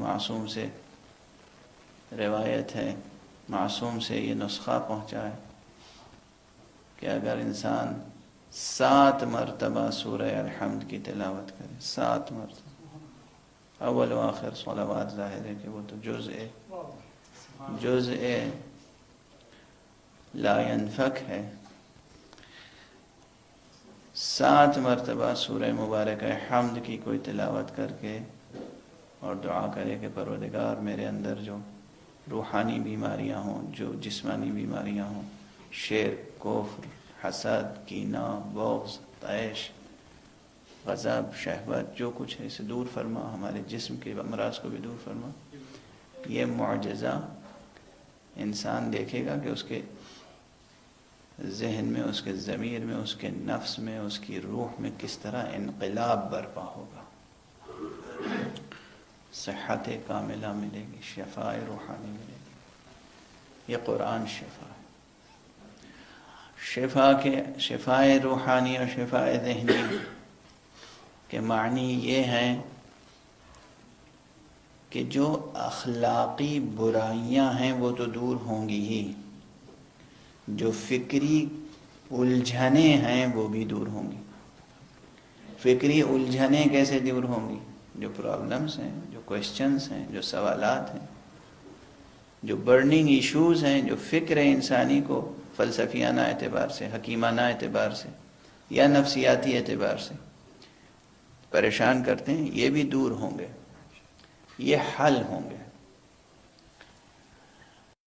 معصوم سے روایت ہے، معصوم سے یہ نسخہ پہنچا ہے کہ اگر انسان 7 مرتبہ سورہ الحمد کی تلاوت کرے، 7 مرتبہ، اول و آخر صلوات، ظاہر ہے کہ وہ تو جزء لا ينفک ہے، 7 مرتبہ سورہ مبارکہ حمد کی کوئی تلاوت کر کے اور دعا کرے کہ پروردگار میرے اندر جو روحانی بیماریاں ہوں، جو جسمانی بیماریاں ہوں، شرک، کفر، حسد، کینہ، بغض، طیش، غضب، شہوت، جو کچھ ہے اسے دور فرما، ہمارے جسم کے امراض کو بھی دور فرما۔ یہ معجزہ انسان دیکھے گا کہ اس کے ذہن میں، اس کے ضمیر میں، اس کے نفس میں، اس کی روح میں کس طرح انقلاب برپا ہوگا، صحت کاملہ ملے گی، شفاء روحانی ملے گی۔ یہ قرآن شفا ہے۔ شفاء روحانی اور شفاء ذہنی کے معنی یہ ہیں کہ جو اخلاقی برائیاں ہیں وہ تو دور ہوں گی ہی، جو فکری الجھنیں ہیں وہ بھی دور ہوں گی۔ فکری الجھنیں کیسے دور ہوں گی؟ جو پرابلمز ہیں، جو کویسچنز ہیں، جو سوالات ہیں، جو برننگ ایشوز ہیں، جو فکر انسانی کو فلسفیانہ اعتبار سے، حکیمانہ اعتبار سے یا نفسیاتی اعتبار سے پریشان کرتے ہیں، یہ بھی دور ہوں گے، یہ حل ہوں گے۔